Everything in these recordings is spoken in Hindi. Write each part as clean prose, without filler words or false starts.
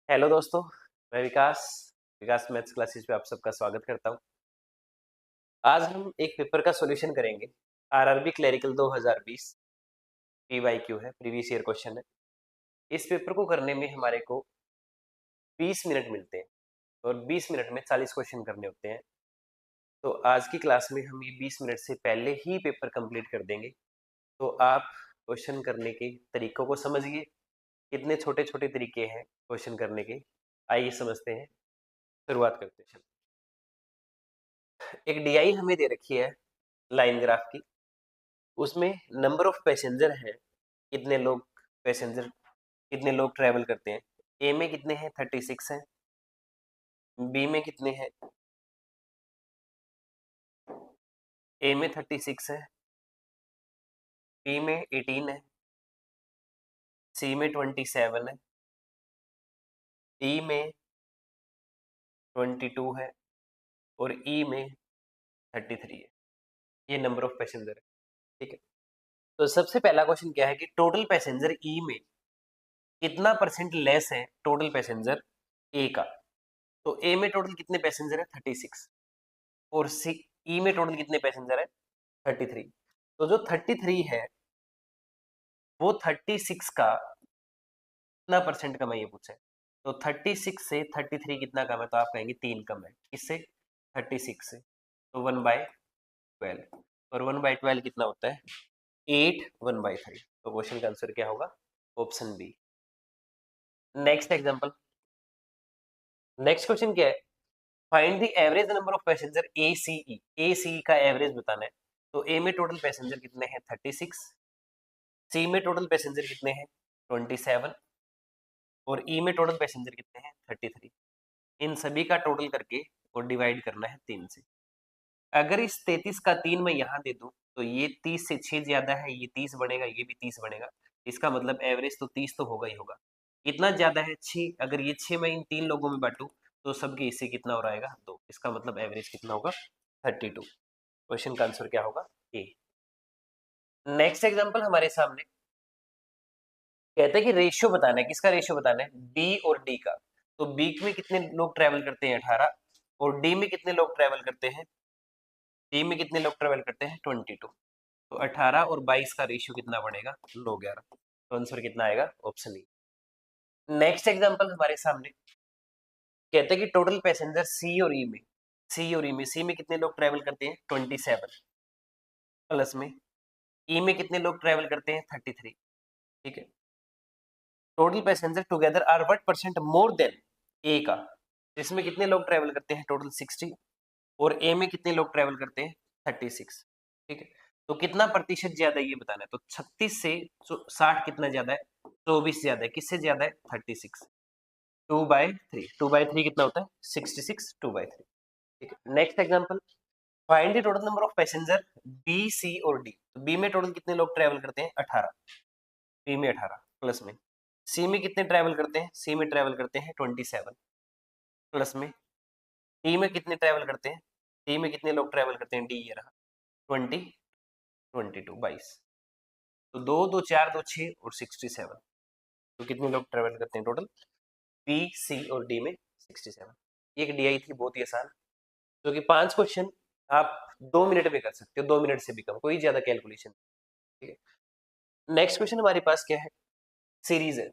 हेलो दोस्तों, मैं विकास विकास मैथ्स क्लासेस पे आप सबका स्वागत करता हूँ। आज हम एक पेपर का सॉल्यूशन करेंगे। आरआरबी क्लरिकल 2020 पीवाईक्यू है, प्रीवियस ईयर क्वेश्चन है। इस पेपर को करने में हमारे को 20 मिनट मिलते हैं और 20 मिनट में 40 क्वेश्चन करने होते हैं। तो आज की क्लास में हम ये 20 मिनट से पहले ही पेपर कंप्लीट कर देंगे। तो आप क्वेश्चन करने के तरीकों को समझिए, कितने छोटे छोटे तरीके हैं क्वेश्चन करने के। आइए समझते हैं, शुरुआत करते हैं। एक डीआई हमें दे रखी है लाइन ग्राफ की। उसमें नंबर ऑफ पैसेंजर है, कितने लोग पैसेंजर कितने लोग ट्रेवल करते हैं। ए में कितने हैं 36 है, बी में कितने हैं, ए में 36 है, बी में 18 है, सी में 27 है, डी में 22 है और ई में 33 है। ये नंबर ऑफ पैसेंजर है, ठीक है। तो सबसे पहला क्वेश्चन क्या है कि टोटल पैसेंजर ई में कितना परसेंट लेस है टोटल पैसेंजर ए का। तो ए में टोटल कितने पैसेंजर है 36 और सी ई में टोटल कितने पैसेंजर है 33। तो जो 33 है वो 36 का कितना परसेंट कम है ये पूछे। तो 36 से 33 कितना कम है, तो आप कहेंगे 3 कम है। किससे 36 से, तो 1/12 और 1/12 कितना होता है 8 1/3। तो क्वेश्चन का आंसर क्या होगा option B. Next example, next question क्या है, find the average number of passenger A C का एवरेज बताना है। तो ए में टोटल पैसेंजर कितने हैं 36, सी में टोटल पैसेंजर कितने हैं 27 और ई में टोटल पैसेंजर कितने हैं 33। इन सभी का टोटल करके और डिवाइड करना है 3 से। अगर इस 33 का 3 मैं यहाँ दे दूं तो ये 30 से 6 ज्यादा है, ये 30 बनेगा, ये भी 30 बनेगा। इसका मतलब एवरेज तो 30 तो होगा ही होगा। कितना ज्यादा है 6, अगर ये 6 मैं इन 3 लोगों में बांटू तो सबके इससे कितना हो रहेगा 2। इसका मतलब एवरेज कितना होगा 32। क्वेश्चन का आंसर क्या होगा ए। नेक्स्ट एग्जांपल हमारे सामने कहते हैं कि रेशियो बताना है। किसका रेशियो बताना है, बी और डी का। तो बी में कितने लोग ट्रेवल करते हैं 18 और डी में कितने लोग ट्रेवल करते हैं, डी में कितने लोग ट्रेवल करते हैं 22। तो 18 और 22 का रेशियो कितना बनेगा 9/11। तो आंसर कितना आएगा ऑप्शन ई। नेक्स्ट एग्जांपल हमारे सामने कहते हैं कि टोटल पैसेंजर सी में कितने लोग ट्रेवल करते हैं 27 प्लस में ई में कितने लोग ट्रेवल करते हैं 33, ठीक है। Total passenger together are what percent more than A का। इसमें कितने लोग ट्रेवल करते हैं टोटल 60 और ए में कितने लोग ट्रेवल करते हैं 36, ठीक है। तो कितना प्रतिशत ज्यादा है ये बताना है। तो 36 से 60 कितना ज्यादा है 24 ज्यादा है। किससे ज्यादा है 36, 2/3। 2/3 कितना होता है 66, 2/3, ठीक है। Next example, find the total number of passenger B C और डी। तो बी में टोटल कितने लोग ट्रेवल करते हैं 18, बी में 18 प्लस में सी में कितने ट्रेवल करते हैं, सी में ट्रेवल करते हैं 27 प्लस में डी में कितने ट्रेवल करते हैं, डी में कितने लोग ट्रेवल करते हैं, डी ये रहा 20 22 22। तो 2 2 4 2 6 और 67। तो कितने लोग ट्रेवल करते हैं टोटल बी सी और डी में 67। एक डीआई थी बहुत ही आसान, जो कि 5 क्वेश्चन आप 2 मिनट में कर सकते हो, 2 मिनट से भी कम, कोई ज्यादा कैलकुलेशन, ठीक है। नेक्स्ट क्वेश्चन हमारे पास क्या है, सीरीज है।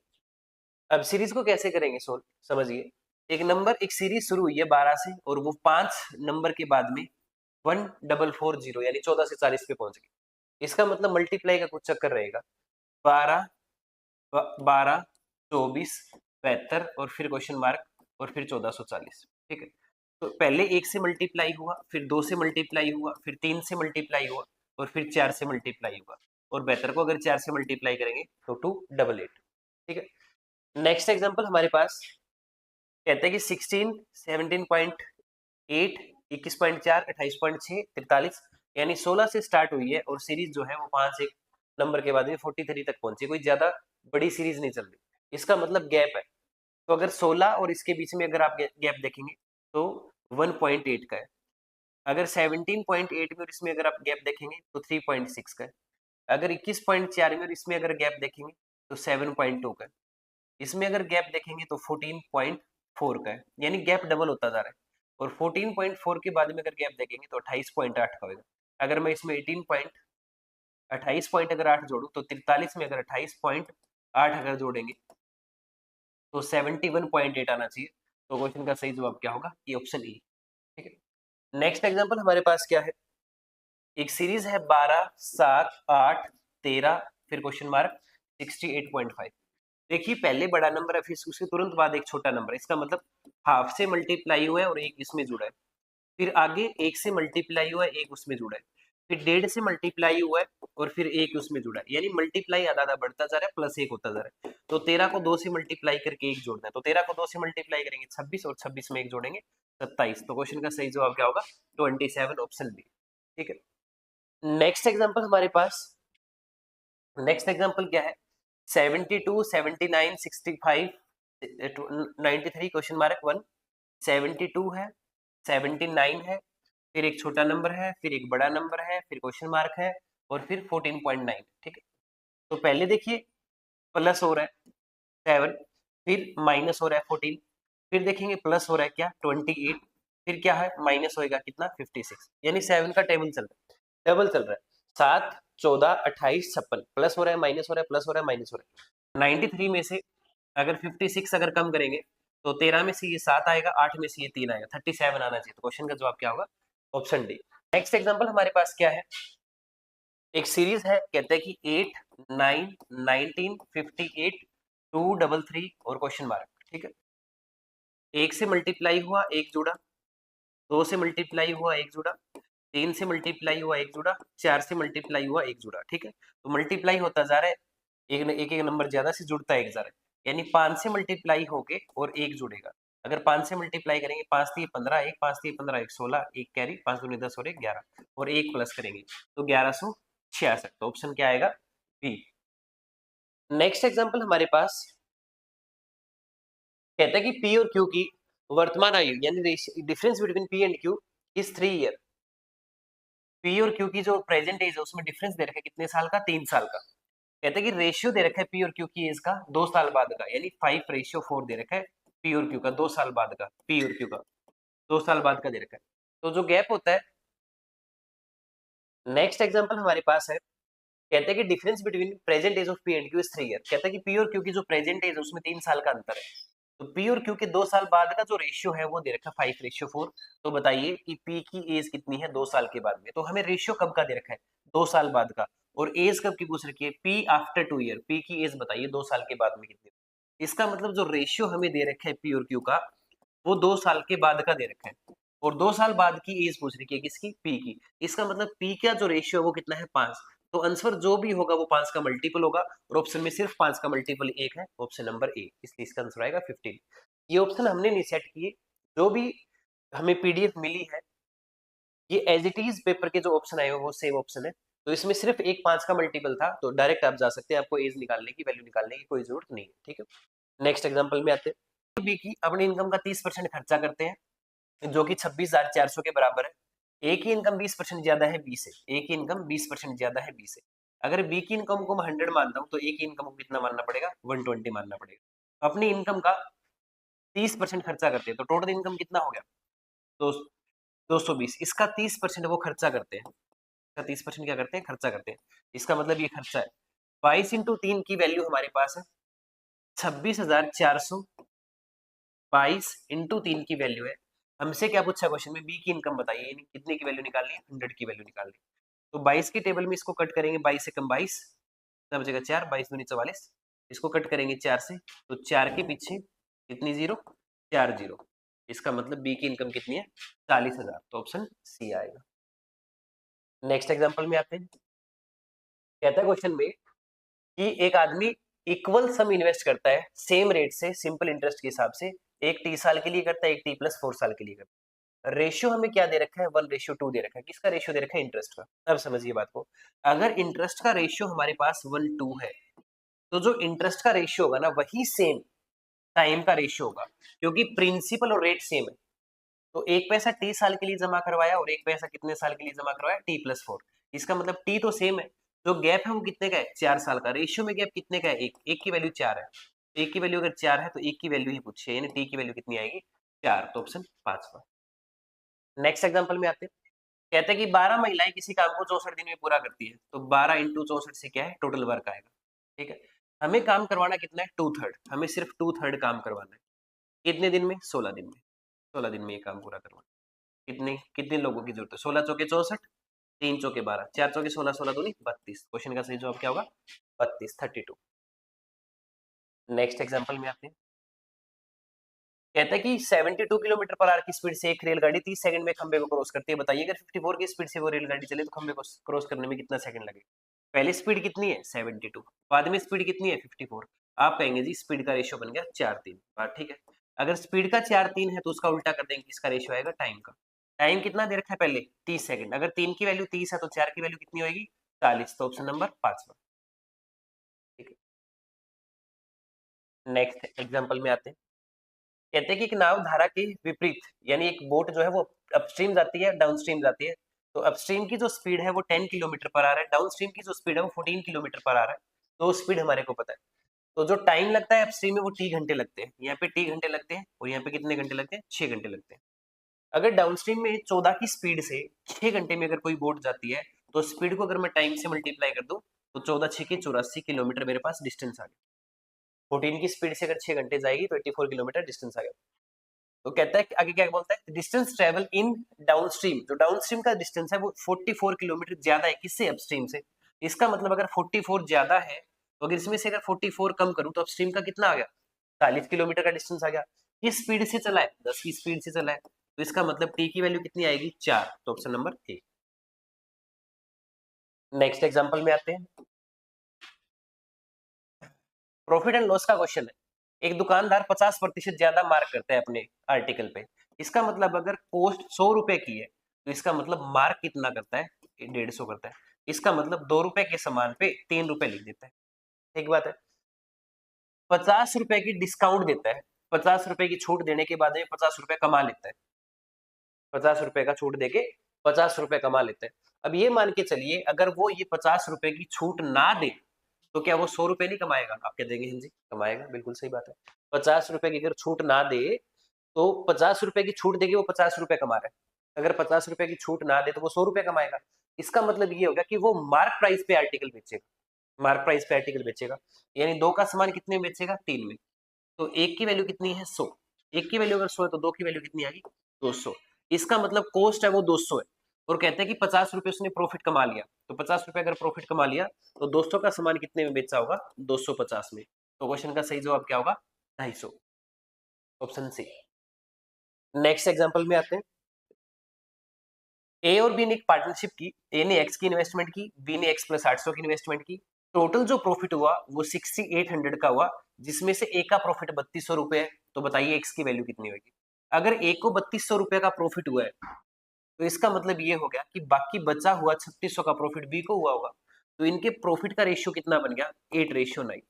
अब सीरीज को कैसे करेंगे सोल्व, समझिए। एक सीरीज शुरू हुई है 12 से और वो 5 नंबर के बाद में 1440 यानी 14 से 40 पे पहुंच गई। इसका मतलब मल्टीप्लाई का कुछ चक्कर रहेगा, 12 12 24 72 और फिर क्वेश्चन मार्क और फिर 1440, ठीक है। तो पहले 1 से मल्टीप्लाई हुआ, फिर 2 से मल्टीप्लाई हुआ, फिर 3 से मल्टीप्लाई हुआ और फिर 4 से मल्टीप्लाई हुआ। और 72 को अगर 4 से मल्टीप्लाई करेंगे तो 288, ठीक है। नेक्स्ट एग्जांपल हमारे पास कहते हैं कि 16 17.8 21.4 28.6 43 यानी 16 से स्टार्ट हुई है और सीरीज जो है वो 5 एक नंबर के बाद में 43 तक पहुंची। कोई ज्यादा बड़ी सीरीज नहीं चल रही, इसका मतलब गैप है। तो अगर 16 और इसके बीच में अगर आप गैप देखेंगे तो 1.8 का है। अगर 17.8 में और इसमें अगर आप गैप देखेंगे तो 3.6 का है। अगर 21.4 में और इसमें अगर गैप देखेंगे तो 7.2 का है। इसमें अगर गैप देखेंगे तो 14.4 का है, यानी गैप डबल होता जा रहा है। और 14.4 के बाद में अगर गैप देखेंगे तो 28.8 का होगा। अगर मैं इसमें 28.8 जोड़ू तो 43 में अगर 28.8 अगर जोड़ेंगे तो 71.8 आना चाहिए। तो क्वेश्चन का सही जवाब क्या होगा? ये ऑप्शन ई। ठीक है, नेक्स्ट एग्जांपल हमारे पास क्या है, एक सीरीज है 12, 7, 8, 13 फिर क्वेश्चन मार्क 68.5। देखिए पहले बड़ा नंबर है, फिर उसके तुरंत बाद एक छोटा नंबर है, इसका मतलब हाफ से मल्टीप्लाई हुआ है और एक इसमें जुड़ा है। फिर आगे एक से मल्टीप्लाई हुआ है, एक उसमें जुड़ा है। फिर 1.5 से मल्टीप्लाई हुआ है और फिर एक उसमें जुड़ा है, यानी मल्टीप्लाई आधा आधा बढ़ता जा रहा है, प्लस एक होता जा रहा है। तो 13 को 2 से मल्टीप्लाई करके एक जोड़ना है, तो 13 को 2 से मल्टीप्लाई करेंगे 26 और 26 में एक जोड़ेंगे 27। तो क्वेश्चन का सही जवाब क्या होगा? 27, ऑप्शन बी। ठीक है, नेक्स्ट एग्जांपल हमारे पास, नेक्स्ट एग्जांपल क्या है, 72, 79, 65, 93 क्वेश्चन मार्क 1। 72 है, 79 है, फिर एक छोटा नंबर है, फिर एक बड़ा नंबर है, फिर क्वेश्चन मार्क है और फिर 14.9। ठीक है, तो पहले देखिए प्लस हो रहा है 7, फिर माइनस हो रहा है 14, फिर देखेंगे प्लस हो रहा है क्या 28, फिर क्या है माइनस होएगा कितना 56, यानी 7 का टेबल चल रहा है, टेबल चल रहा है 7, 14, 28, 56, प्लस हो रहा है माइनस हो रहा है, प्लस हो रहा है माइनस हो रहा है। 93 में से अगर 56 अगर कम करेंगे तो 13 में से ये 7 आएगा, 8 में से ये 3 आएगा, 37 आना चाहिए। तो क्वेश्चन का जवाब क्या होगा? Option D. नेक्स्ट एग्जांपल हमारे पास क्या है, एक सीरीज है, कहते हैं कि 8, 9, 19, 58, 233 और क्वेश्चन मार्क। ठीक है, एक से मल्टीप्लाई हुआ एक जुड़ा, 2 से मल्टीप्लाई हुआ एक जुड़ा, 3 से मल्टीप्लाई हुआ एक जुड़ा, 4 से मल्टीप्लाई हुआ एक जुड़ा। ठीक है, तो मल्टीप्लाई होता जा रहा है, एक एक नंबर ज्यादा से जुड़ता है एक जा रहा है, यानी 5 से मल्टीप्लाई होके और एक जुड़ेगा। अगर 5 से मल्टीप्लाई करेंगे 5 3 15, एक 5 3 15, एक 16, एक कैरी 5 दूनी 10 और एक 11 और एक प्लस करेंगे तो 1166। तो ऑप्शन क्या आएगा? बी। नेक्स्ट एग्जांपल हमारे पास कहता है कि पी और क्यू की वर्तमान आयु यानी difference between P and Q is 3 year. P और क्यू की जो प्रेजेंट एज है उसमें डिफरेंस दे रखा है कितने साल का? 3 साल का। कहते हैं कि रेशियो दे रखा है पी और क्यू की एज का 2 साल बाद का, यानी 5:4 दे रखा है पी और क्यू का 2 साल बाद का, पी और क्यू का 2 साल बाद का दे रखा है। तो जो गैप होता है, नेक्स्ट एग्जांपल हमारे पास है, कहते हैं कि difference between present age of P and Q is 3 year. कहता है कि पी और क्यू की जो प्रेजेंट एज है उसमें 3 साल का अंतर है। तो पी और क्यू के 2 साल बाद का जो रेशियो है वो दे रखा है 5:4। तो बताइए कि पी की एज कितनी है 2 साल के बाद में? तो हमें रेशियो कब का दे रखा है? 2 साल बाद का। और एज कब की पूछ रखी है? P after 2 year. पी की एज बताइए 2 साल के बाद में कितनी? इसका मतलब जो रेशियो हमें दे रखा है पी और क्यू का वो 2 साल के बाद का दे रखा है और 2 साल बाद की एज पूछ रखी है किसकी? पी की। इसका मतलब पी का जो रेशियो है वो कितना है? 5। तो आंसर जो भी होगा वो 5 का मल्टीपल होगा और ऑप्शन में सिर्फ 5 का मल्टीपल 1 है, ऑप्शन नंबर ए। इसलिए इसका आंसर आएगा 15। ये ऑप्शन हमने नहीं सेट किए, जो भी हमें पीडीएफ मिली है ये एज इट इज पेपर के जो ऑप्शन आए हो वो सेम ऑप्शन है। तो इसमें सिर्फ एक 5 का मल्टीपल था, तो डायरेक्ट आप जा सकते हैं, आपको एज निकालने की, वैल्यू निकालने की कोई जरूरत नहीं है। ठीक है, नेक्स्ट एग्जाम्पल में आते हैं। बी की अपनी इनकम का 30% खर्चा करते हैं जो कि 26,400 के बराबर है। ए की इनकम 20% ज्यादा है बी से। ए की इनकम 20% ज्यादा है बी से। अगर बी की इनकम को मैं 100 मानता हूँ तो ए की इनकम को कितना मानना पड़ेगा? 120 मानना पड़ेगा। अपनी इनकम का 30% खर्चा करते हैं तो टोटल इनकम कितना हो गया? तो 220। इसका 30% वो खर्चा करते हैं, इसका 30% क्या करते हैं? खर्चा करते हैं। इसका मतलब ये खर्चा है। 22 इंटू 3 की वैल्यू हमारे पास है 26,400। 22 इंटू 3 की वैल्यू है। हमसे क्या पूछा क्वेश्चन में? बी की इनकम बताइए, यानी कितने की वैल्यू निकालनी है? 100 की वैल्यू निकालनी है। तो 22 की टेबल में इसको कट करेंगे, 22 से कम 22 तब बचेगा 4, 22 दूनी 44। इसको कट करेंगे 4 से, तो 4 के पीछे कितनी जीरो? 4 जीरो। इसका मतलब बी की इनकम कितनी है? 40,000। तो ऑप्शन सी आएगा। नेक्स्ट एग्जांपल में आते हैं। कहता है क्वेश्चन में कि एक आदमी इक्वल सम इन्वेस्ट करता है सेम रेट से सिंपल इंटरेस्ट के हिसाब से, एक टी साल के लिए करता है, एक टी प्लस 4 साल के लिए करता है। रेशियो हमें क्या दे रखा है? 1:2 दे रखा है। किसका रेशियो दे रखा है? इंटरेस्ट का। अब समझिए बात को, अगर इंटरेस्ट का रेशियो हमारे पास 1:2 है तो जो इंटरेस्ट का रेशियो होगा ना वही सेम टाइम का रेशियो होगा, क्योंकि प्रिंसिपल और रेट सेम है। तो एक पैसा टी साल के लिए जमा करवाया और एक पैसा कितने साल के लिए जमा करवाया? T plus 4। इसका मतलब टी तो सेम है, जो गैप है वो कितने का है? 4 साल का। रेशियो में गैप कितने का है? एक की वैल्यू 4 है। ए की वैल्यू अगर 4 है तो ए की वैल्यू ही पूछी है, यानी टी की वैल्यू कितनी आएगी 4, तो ऑप्शन 5 नेक्स्ट एग्जांपल में आते हैं। कहते हैं कि 12 महिलाएं किसी काम को 64 दिन में पूरा करती है, तो 12 इंटू 64 से क्या है टोटल वर्क आएगा। ठीक है, हमें काम करवाना कितना है 2/3, हमें सिर्फ 2/3 काम करवाना है। कितने दिन में 16 दिन में, 16 दिन में ये काम पूरा करवाना। कितने कितने लोगों की जरूरत है 16 चौके 64, 3 चौके 12, 4 चौके 16, 16 दूनी 32। क्वेश्चन का सही जवाब क्या होगा 32, 32। नेक्स्ट एग्जांपल में आते हैं। कहता है कि 72 किलोमीटर पर आवर की स्पीड से एक रेलगाड़ी 30 सेकंड में खंबे को क्रॉस करती है। बताइए अगर 54 की स्पीड से वो रेलगाड़ी चले तो खंबे को क्रॉस करने में कितना सेकंड लगेगा। पहले स्पीड कितनी है 72, बाद में स्पीड कितनी है 54। आप कहेंगे जी स्पीड का रेशियो बन गया 4:3। बात ठीक है, अगर स्पीड का 4:3 है तो उसका उल्टा कर देंगे, इसका रेशियो आएगा टाइम का। टाइम कितना दे रखा है पहले 30 सेकंड, अगर 3 की वैल्यू 30 है तो 4 की वैल्यू कितनी होगी 40, तो ऑप्शन नंबर 5। ठीक है, नेक्स्ट एग्जाम्पल में आते हैं। कहते हैं कि एक नाव धारा के विपरीत, यानी एक बोट जो है वो अपस्ट्रीम जाती है डाउनस्ट्रीम जाती है, तो अपस्ट्रीम की जो स्पीड है वो 10 किलोमीटर पर आ रहा है, डाउनस्ट्रीम की जो स्पीड है वो 14 किलोमीटर पर आ रहा है। तो स्पीड हमारे को पता है, तो जो टाइम लगता है अपस्ट्रीम में वो टी घंटे लगते हैं, यहाँ पे टी घंटे लगते हैं और यहाँ पे कितने घंटे लगते हैं 6 घंटे लगते हैं। अगर डाउनस्ट्रीम में 14 की स्पीड से 6 घंटे में अगर कोई बोट जाती है, तो स्पीड को अगर मैं टाइम से मल्टीप्लाई कर दूं तो 14 6 के 84 किलोमीटर मेरे पास डिस्टेंस आ गया। 14 की स्पीड से अगर 6 घंटे जाएगी तो 84 किलोमीटर डिस्टेंस आ गया। तो कहता है कि आगे क्या बोलता है, डिस्टेंस ट्रेवल इन डाउनस्ट्रीम, जो डाउनस्ट्रीम का डिस्टेंस है वो 44 किलोमीटर ज्यादा है किससे अपस्ट्रीम से। इसका मतलब अगर 44 ज्यादा है तो अगर इसमें से अगर 44 कम करूं तो अपस्ट्रीम का कितना आ गया 40 किलोमीटर का डिस्टेंस आ गया। किस स्पीड से चला है 10 की स्पीड से चला है, तो इसका मतलब टी की वैल्यू कितनी आएगी 4, तो option number A. Next example में आते हैं। प्रॉफिट एंड लॉस का क्वेश्चन है। एक दुकानदार 50% ज्यादा मार्क करता है अपने आर्टिकल पे, इसका मतलब अगर कॉस्ट 100 रुपए की है तो इसका मतलब मार्क कितना करता है 150 करता है। इसका मतलब 2 रुपए के सामान पे 3 रुपए लिख देता है। एक बात है, 50 रुपए की डिस्काउंट देता है, 50 रुपए की छूट देने के बाद में 50 रुपए कमा लेता है, 50 रुपए का छूट देके 50 रुपए कमा लेता है। अब ये मान के चलिए अगर वो ये 50 रुपए की छूट ना दे तो क्या वो 100 रुपए नहीं कमाएगा। आप क्या देंगे हिंदी कमाएगा, बिल्कुल सही बात है। 50 रुपए की अगर छूट ना दे तो 50 रुपए की छूट देगी वो 50 रुपए कमा रहा है, अगर 50 रुपए की छूट ना दे तो वो 100 रुपए कमाएगा। इसका मतलब ये होगा कि वो मार्क प्राइस पे आर्टिकल बेचेगा, मार्क प्राइस पे आर्टिकल बेचेगा, यानी 2 का सामान कितने में बेचेगा 3 में। तो 1 की वैल्यू कितनी है 100, 1 की वैल्यू अगर 100 है तो 2 की वैल्यू कितनी आएगी 200। इसका मतलब कॉस्ट है वो 200 है, और कहते हैं कि 50 रुपए उसने प्रॉफिट कमा लिया, तो 50 रुपए अगर प्रॉफिट कमा लिया तो 200 का सामान कितने में बेचा होगा 250 में। तो क्वेश्चन का सही जवाब क्या होगा 250, ऑप्शन सी। नेक्स्ट एग्जांपल में आते हैं। ए और बी ने एक पार्टनरशिप की, ए ने एक्स की इन्वेस्टमेंट की, बी ने एक्स प्लस 800 की इन्वेस्टमेंट की। टोटल जो प्रॉफिट हुआ वो 6800 का हुआ, जिसमें से ए का प्रॉफिट 3200 रुपए है। तो बताइए एक्स की वैल्यू कितनी होगी। अगर ए को 3200 रुपए का प्रॉफिट हुआ है तो इसका मतलब ये हो गया कि बाकी बचा हुआ 3600 का प्रॉफिट बी को हुआ होगा। तो इनके प्रॉफिट का रेशियो कितना बन गया 8:9।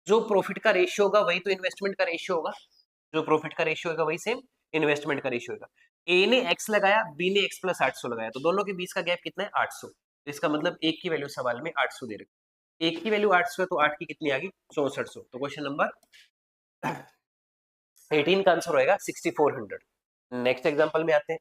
जो प्रॉफिट का रेशियो होगा वही तो इन्वेस्टमेंट का रेशियो होगा, जो प्रॉफिट का रेशियो होगा वही सेम इन्वेस्टमेंट का रेशियो होगा। ए ने एक्स लगाया, बी ने एक्स प्लस 800 लगाया, तो दोनों के बीच का गैप कितना है 800। तो इसका मतलब एक की वैल्यू सवाल में 800 दे रखी, एक की वैल्यू 800 है तो 8 की कितनी आ गई 6400। तो क्वेश्चन नंबर 18 का आंसर होएगा 6400। नेक्स्ट एग्जांपल में आते हैं।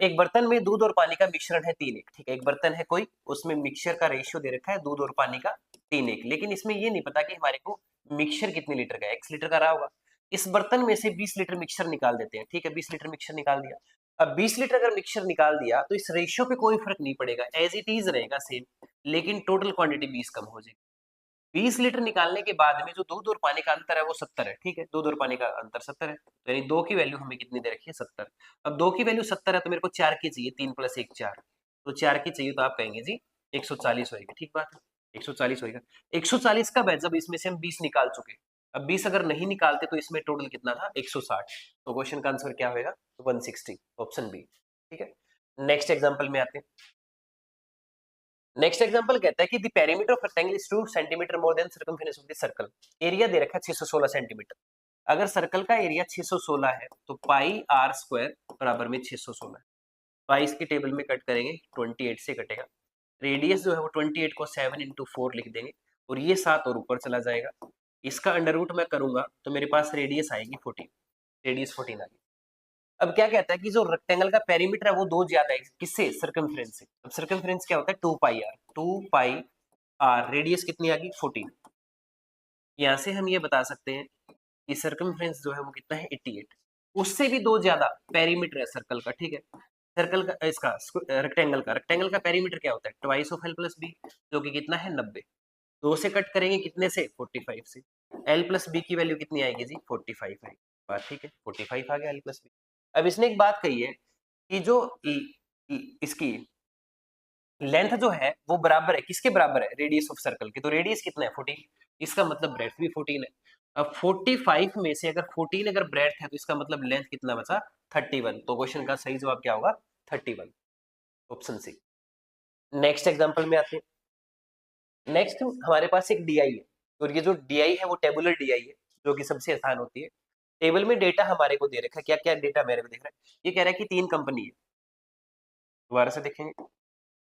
एक बर्तन में दूध और पानी का मिश्रण है 3:1, ठीक है, एक बर्तन है कोई, उसमें मिक्सचर का रेशियो दे रखा है दूध और पानी का 3:1, लेकिन इसमें ये नहीं पता कि हमारे को मिक्सचर कितने लीटर का है, x लीटर का रहा होगा। इस बर्तन में से 20 लीटर मिक्सचर निकाल देते हैं, ठीक है, 20 लीटर मिक्सचर निकाल दिया। अब 20 लीटर अगर मिक्सचर निकाल दिया तो इस रेशियो पे कोई फर्क नहीं पड़ेगा, एज इट इज रहेगा सेम, लेकिन टोटल क्वांटिटी 20 कम हो जाएगी। 20 लीटर निकालने के बाद में जो दूध और पानी का अंतर है वो 70 है, ठीक है, दूध और पानी का अंतर 70 है, तो यानी 2 की वैल्यू हमें कितनी दे रखी है 70। अब 2 की वैल्यू 70 है तो मेरे को 4 की चाहिए, 3 + 1 4, तो 4 की चाहिए, तो आप कहेंगे जी 140 होएगी, ठीक बात है 140 होएगा। 140 कब है जब इसमें से हम 20 निकाल चुके, अब 20 अगर नहीं निकालते तो इसमें टोटल कितना था 160, तो क्वेश्चन का आंसर क्या होगा 160, ऑप्शन बी। ठीक है, नेक्स्ट एग्जाम्पल में आते हैं। नेक्स्ट एग्जांपल कहता है कि the perimeter of rectangle is 2 centimetre more than circumference of the circle. Area दे रखा है 616 सेंटीमीटर। अगर सर्कल का एरिया 616 है तो पाई आर स्क्वायर बराबर में 616 है। पाई इसकी टेबल में कट करेंगे 28 से कटेगा। रेडियस जो है वो 28 को 7 × 4 लिख देंगे, और ये 7 और ऊपर चला जाएगा। इसका अंडर रूट मैं करूंगा तो मेरे पास रेडियस आएगी 14, रेडियस 14 आ गई। अब क्या कहता है कि जो रेक्टेंगल का पेरीमीटर है वो 2 ज्यादा है किससे, सर्कमफ्रेंस से। अब सर्कमफ्रेंस क्या होता है 2 पाई आर, 2 पाई आर, रेडियस कितनी आ गई 14। यहाँ से हम ये बता सकते हैं कि सर्कमफ्रेंस जो है वो कितना है 88, उससे भी 2 ज्यादा पेरीमीटर है सर्कल का, ठीक है। सर्कल का इसका रेक्टेंगल का पेरीमीटर क्या होता है twice of L plus B, जो कि कितना है 90। 2 से कट करेंगे कितने से 45 से, एल प्लस बी की वैल्यू कितनी आएगी जी 45 आएगी, बात ठीक है 45 आ गया एल प्लस बी। अब इसने एक बात कही है कि जो इसकी लेंथ जो है वो बराबर है, किसके बराबर है रेडियस ऑफ सर्कल के, तो रेडियस कितना है 14, इसका मतलब ब्रेड्थ भी 14 है। अब 45 में से अगर 14 अगर ब्रेड्थ है तो इसका मतलब लेंथ कितना बचा 31, तो क्वेश्चन का सही जवाब क्या होगा 31, ऑप्शन सी। नेक्स्ट एग्जांपल में आते हैं। नेक्स्ट हमारे पास एक डीआई है, और ये जो डीआई है वो टेबुलर डीआई है, जो कि सबसे आसान होती है। टेबल में डेटा हमारे को दे रखा है, क्या क्या डेटा मेरे को दिख रहा है, ये कह रहा है कि 3 कंपनी है। दोबारा से देखेंगे,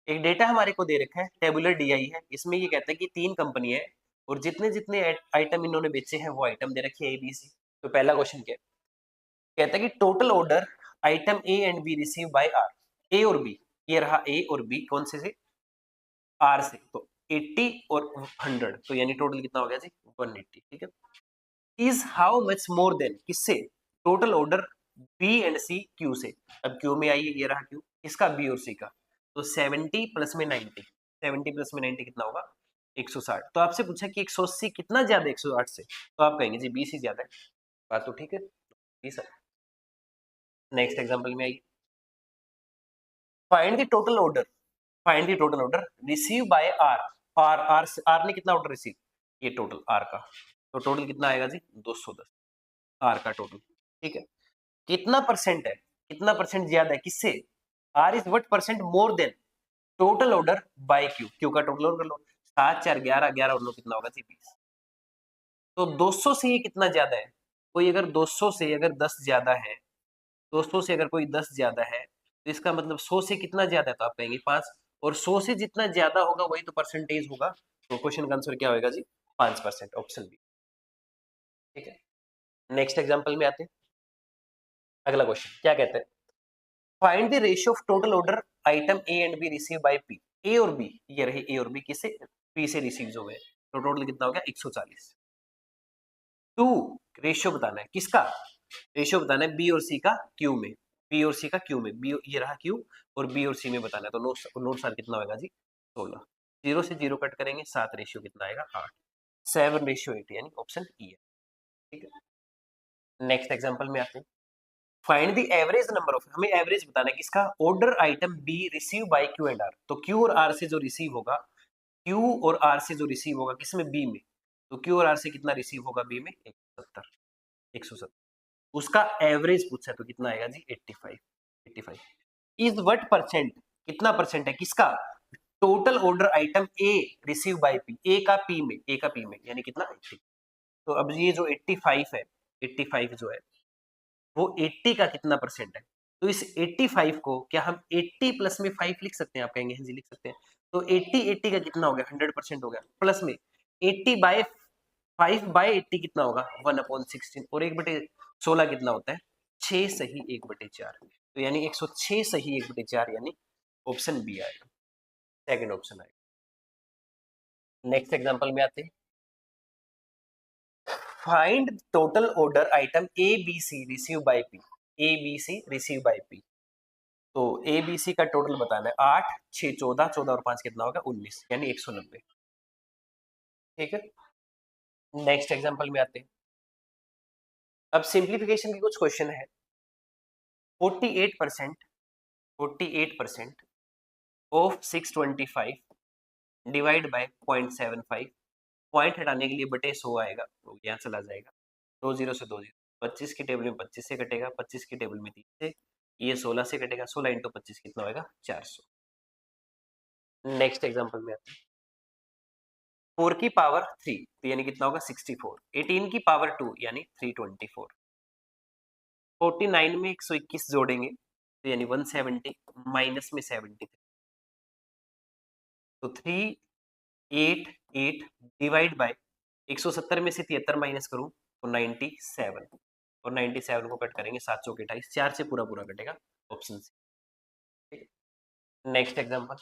एक डेटा हमारे को दे रखा है टेबुलर डीआई है, इसमें ये कहता है कि 3 कंपनी है और जितने जितने आइटम इन्होंने बेचे हैं वो आइटम दे रखे है ABC। तो पहला क्वेश्चन क्या है, कहता है कि total order item A and B receive by R, ए और बी, ये रहा A और B कौन से R से, तो 80 और 100, तो यानी टोटल कितना हो गया जी 180, ठीक है। Is how much more than किससे, total order B and C Q से। अब Q में आइए, ये रहा Q, इसका B और C का, तो 70 प्लस में 90, 70 प्लस में 90 कितना होगा 160। तो आपसे पूछा कि 180 कितना ज्यादा है 108 से, तो आप कहेंगे जी BC ज्यादा है, बात तो ठीक है, जी सर। नेक्स्ट एग्जांपल में आइए, find the total order, find the total order receive by R, R ने कितना ऑर्डर रिसीव, ये टोटल R का, तो टोटल कितना आएगा जी 210, R का टोटल, ठीक है। कितना परसेंट है, कितना परसेंट ज्यादा है किससे, R is what percent more then total order by Q, Q का टोटल ऑर्डर लो, 7 4 11 11 और लो कितना होगा जी 20। तो 200 से ये कितना ज्यादा है, कोई अगर 200 से अगर 10 ज्यादा है, 200 से अगर कोई 10 ज्यादा है तो इसका मतलब 100 से कितना ज्यादा है, तो आप कहेंगे 5, और 100 से जितना ज्यादा होगा वही तो परसेंटेज होगा, तो क्वेश्चन का आंसर क्या होगा जी 5%, ऑप्शन बी, ठीक है। नेक्स्ट एग्जांपल में आते हैं, अगला क्वेश्चन क्या कहते हैं, find the ratio of total order item A and B receive by P, A और बी, ये रहे ए और बी किससे पी से रिसीव हो गए, तो टोटल कितना हो गया 140। टू रेशियो बताना है किसका, रेशियो बताना है बी और सी का क्यू में, बी और सी का क्यू में, बी ये रहा क्यू और बी और सी में बताना है, तो नोट सार कितना होगा जी 16, 0 से 0 कट करेंगे 7 रेशियो कितना आएगा 8, 7 रेशियो 8 यानी ऑप्शन ई है, ठीक है। नेक्स्ट एग्जांपल में आते हैं, find the average number of, हमें एवरेज बताना है किसका, order item B receive by Q and R, तो क्यू और आर से जो रिसीव होगा, क्यू और आर से जो रिसीव होगा किसमें बी में, तो क्यू और आर से कितना रिसीव होगा बी में 170, 170, उसका एवरेज पूछा है तो कितना आएगा जी 85, 85 इज व्हाट परसेंट, कितना परसेंट है किसका, total order item A receive by P, A का पी में, ए का पी में यानी कितना 80। तो अब ये जो 85 है, 85 जो है वो 80 का कितना परसेंट है, तो इस 85 को क्या हम 80 प्लस में 5 लिख सकते हैं, आप कहेंगे जी लिख सकते हैं, तो 80 का कितना हो गया 100% हो गया, प्लस में 80 बाय 5 बाय 80 कितना होगा 1/16, और 1/16 कितना होता है 6 सही 1/4, तो यानी 106 सही 1/4 यानी ऑप्शन बी आएगा, सेकंड ऑप्शन आएगा। नेक्स्ट एग्जांपल में आते हैं, find total order item A B C receive by P, A B C receive by P, तो ए बी सी का टोटल बताना है 8 6 14, 14 और 5 कितना होगा 19 यानी 190, ठीक है। नेक्स्ट एग्जांपल में आते हैं, अब सिंप्लीफिकेशन के कुछ क्वेश्चन है। 48% 48% ऑफ 625 डिवाइड बाय 0.75, पॉइंट हटाने के लिए बटे 100 आएगा, तो यहाँ चला जाएगा 2 0 से 2 0, 25 की टेबल में 25 से कटेगा, 25 की टेबल में 3 से, ये 16 से कटेगा, 16 इंटू 25 कितना होगा 400। नेक्स्ट एग्जांपल में आते हैं, 4 की पावर 3 तो यानी कितना होगा 64, 18 की पावर 2 यानी 324, 49 में 121 जोड़ेंगे तो यानी 170, माइनस में 70, तो 3 8 8 डिवाइड बाय 170 में से 73 माइनस करूं तो 97 और 97 को कट करेंगे 7 चौक 28 4 से पूरा पूरा कटेगा ऑप्शन सी। नेक्स्ट एग्जांपल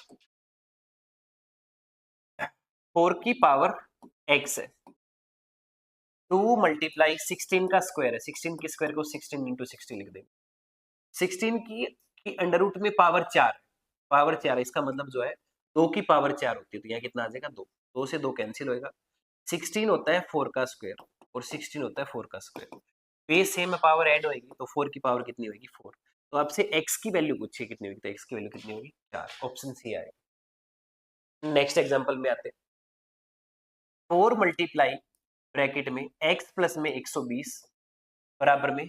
4 की पावर x है 2 मल्टीप्लाई 16 का स्क्वायर है 16 के स्क्वायर को 16 इंटू 60 लिख देंगे 16 की अंडर रूट में पावर 4 है इसका मतलब जो है 2 की पावर 4 होती है तो यहाँ कितना आ जाएगा 2 2 से 2 कैंसिल होएगा 16 होता है 4 का स्क्वायर और 16 होता है 4 का square base same power add होएगी तो 4 की पावर कितनी होगी 4 तो आपसे x की वैल्यू पूछिए कितनी होगी तो x की वैल्यू कितनी होगी 4 ऑप्शन सी आएगा। नेक्स्ट एग्जांपल में आते हैं 4 मल्टीप्लाई ब्रैकेट में x प्लस में 120 बराबर में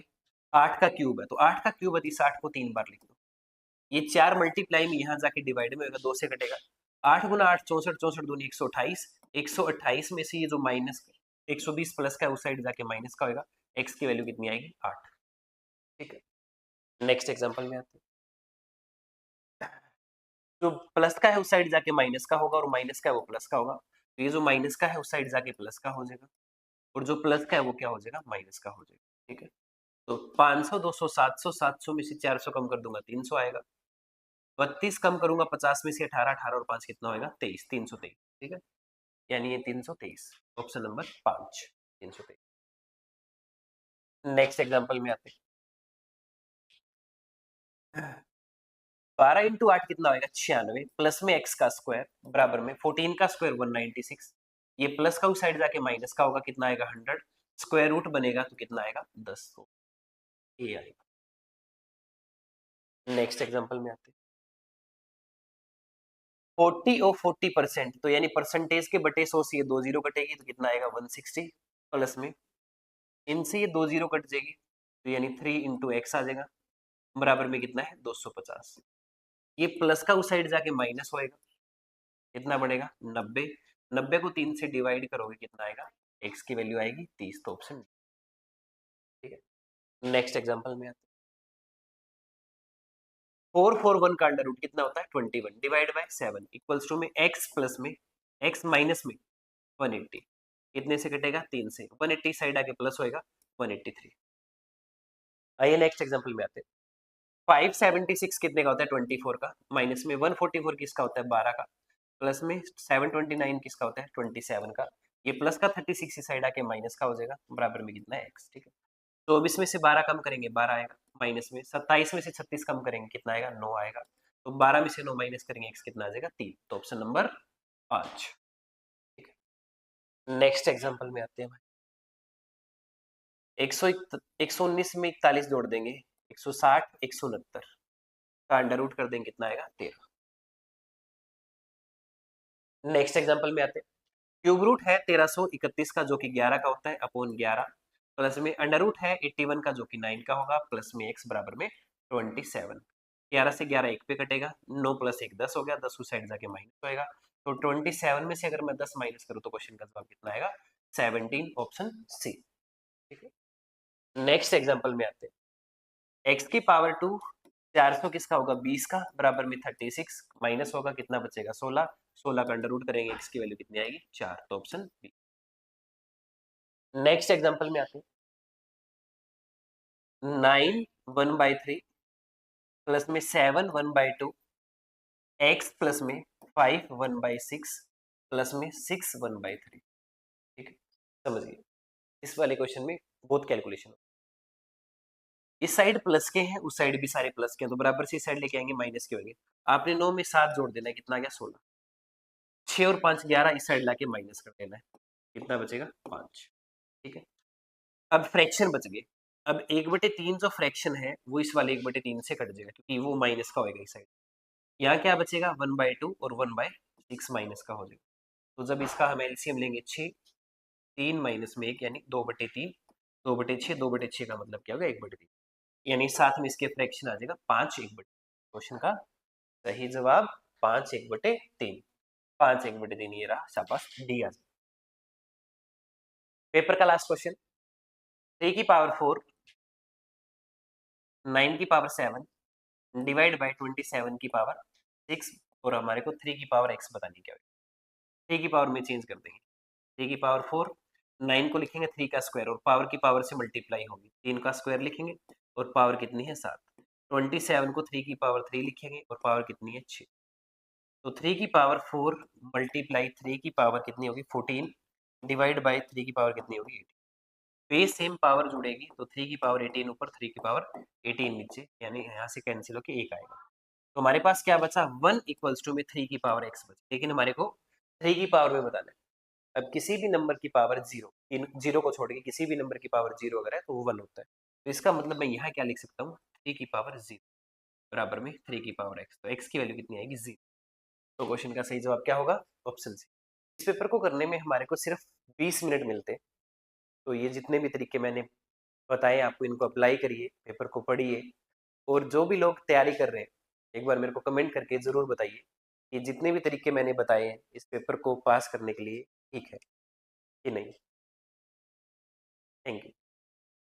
8 का क्यूब है तो 8 का क्यूब है तो इस 8 को 3 बार लिख दो ये 4 मल्टीप्लाई में यहाँ जाके डिवाइड में होगा 2 से कटेगा 8 गुना 8 64 64 दूनी 128 128 में से ये जो माइनस 120 प्लस का है उस साइड जाके माइनस का होगा x की वैल्यू कितनी आएगी 8 ठीक है। नेक्स्ट एग्जांपल में आते हैं जो प्लस का है उस साइड जाके माइनस का होगा और माइनस का है वो प्लस का होगा तो ये जो माइनस का है उस साइड जाके प्लस का हो जाएगा और जो प्लस का है वो क्या हो जाएगा माइनस का हो जाएगा ठीक है। तो 500 200 700 700 में से 400 कम कर दूंगा 300 आएगा 32 कम करूंगा 50 में से 18 18 और 5 कितना होगा 23 323 ठीक है यानी ये 323 ऑप्शन नंबर 5 323। नेक्स्ट एग्जांपल में आते हैं 12 इंटू 8 कितना होगा 96 प्लस में x का स्क्वायर बराबर में 14 का स्क्वायर 196 ये प्लस का उस साइड जाके माइनस का होगा कितना आएगा 100 स्क्वायर रूट बनेगा तो कितना आएगा 10 तो ये आएगा। नेक्स्ट एग्जांपल में आते हैं 40 और 40% तो यानी परसेंटेज के बटे 100 से ये 2 जीरो कटेगी तो कितना आएगा 160 प्लस में इनसे ये 2 जीरो कट जाएगी तो यानी 3 इंटू एक्स आ जाएगा बराबर में कितना है 250 ये प्लस का उस साइड जाके माइनस होएगा कितना बढ़ेगा 90 90 को 3 से डिवाइड करोगे कितना आएगा x की वैल्यू आएगी 30 तो ऑप्शन ठीक है। नेक्स्ट एग्जांपल में आते हैं 441 का अंडर रूट कितना होता है 21 डिवाइड बाय 7 इक्वल्स टू में x प्लस में x माइनस में 180 कितने से कटेगा 3 से 180 साइड आके प्लस होएगा 183। आइए नेक्स्ट एग्जांपल में आते हैं 576 कितने का होता है 24 का माइनस में 144 किसका होता है 12 का प्लस में 729 किसका होता है 27 का ये प्लस का 36 साइड आके माइनस का हो जाएगा बराबर में कितना है x ठीक है। 24 में से 12 कम करेंगे 12 आएगा माइनस में 27 में से 36 कम करेंगे कितना आएगा 9 आएगा तो 12 में से 9 माइनस करेंगे x कितना आ जाएगा 3 तो ऑप्शन नंबर 5 ठीक है। नेक्स्ट एग्जांपल में आते हैं 119 में 41 जोड़ देंगे 160 169 का अंडर रूट कर देंगे कितना आएगा 13। नेक्स्ट एग्जांपल में आते हैं क्यूब रूट है 1331 का जो कि 11 का होता है अपॉन 11 प्लस में अंडर रूट है 81 का जो कि 9 का होगा प्लस में x बराबर में 27 11 से 11 एक पे कटेगा 9 प्लस 1 10 हो गया 10 उस साइड जाके माइनस होएगा तो 27 में से अगर मैं 10 माइनस करूँ तो क्वेश्चन का जवाब कितना आएगा 17 ऑप्शन सी ठीक है। नेक्स्ट एग्जांपल में आते हैं x की पावर 2 400 किसका होगा 20 का बराबर में 36 माइनस होगा कितना बचेगा 16 16 का अंडर रूट करेंगे x की वैल्यू कितनी आएगी 4 तो ऑप्शन बी। नेक्स्ट एग्जांपल में आते हैं 9 1/3 प्लस में 7 1/2 x प्लस में 5 1/6 प्लस में 6 1/3 ठीक है समझिए इस वाले क्वेश्चन में बहुत कैलकुलेशन इस साइड प्लस के हैं उस साइड भी सारे प्लस के हैं तो बराबर से इस साइड लेके आएंगे माइनस के होंगे आपने 9 में 7 जोड़ देना है कितना आ गया 16 6 और 5 11 इस साइड लाके माइनस कर देना है कितना बचेगा 5 ठीक है। अब फ्रैक्शन बच गए अब 1/3 जो फ्रैक्शन है वो इस वाले 1/3 से कट जाएगा क्योंकि वो माइनस का होगा इस साइड यहाँ क्या बचेगा 1/2 और 1/6 माइनस का हो जाएगा तो जब इसका हम एलसीएम लेंगे 6 3 माइनस में 1 यानी 2/3 2/6 2/6 का मतलब क्या होगा 1/3 यानी साथ में इसके फ्रैक्शन आ जाएगा 5 1/3 क्वेश्चन का सही जवाब 5 1/3 5 1/3 ये रहा शाबाश डी आ जाएगा। पेपर का लास्ट क्वेश्चन 3 की पावर 4 9 की पावर 7 डिवाइड बाय 27 की पावर 6 और हमारे को 3 की पावर x बतानी क्या होगी 3 की पावर में चेंज कर देंगे। 3 की पावर 4, 9 को लिखेंगे 3 का स्क्वायर और पावर की पावर से मल्टीप्लाई होगी। 3 का स्क्वायर लिखेंगे और पावर कितनी है 7। 27 को 3 की पावर 3 लिखेंगे और पावर कितनी है 6। तो 3 की पावर 4 मल्टीप्लाई 3 की पावर कितनी होगी 14 डिवाइड बाय 3 की पावर कितनी होगी 18। तो ये सेम पावर जुड़ेगी तो 3 की पावर 18 ऊपर 3 की पावर 18 नीचे, यानी यहाँ से कैंसिल होकर 1 आएगा। तो हमारे पास क्या बचा 1 इक्वल्स टू में 3 की पावर x बची, लेकिन हमारे को 3 की पावर में बताना है। अब किसी भी नंबर की पावर 0, इन 0 को छोड़ के किसी भी नंबर की पावर 0 अगर है तो वो 1 होता है। तो इसका मतलब मैं यहाँ क्या लिख सकता हूँ 3 की पावर 0 बराबर में 3 की पावर x। तो x की वैल्यू कितनी आएगी 0। तो क्वेश्चन का सही जवाब क्या होगा ऑप्शन सी। इस पेपर को करने में हमारे को सिर्फ 20 मिनट मिलते हैं। तो ये जितने भी तरीके मैंने बताए आपको इनको अप्लाई करिए, पेपर को पढ़िए और जो भी लोग तैयारी कर रहे हैं एक बार मेरे को कमेंट करके ज़रूर बताइए कि जितने भी तरीके मैंने बताए हैं इस पेपर को पास करने के लिए ठीक है कि नहीं। Thank you.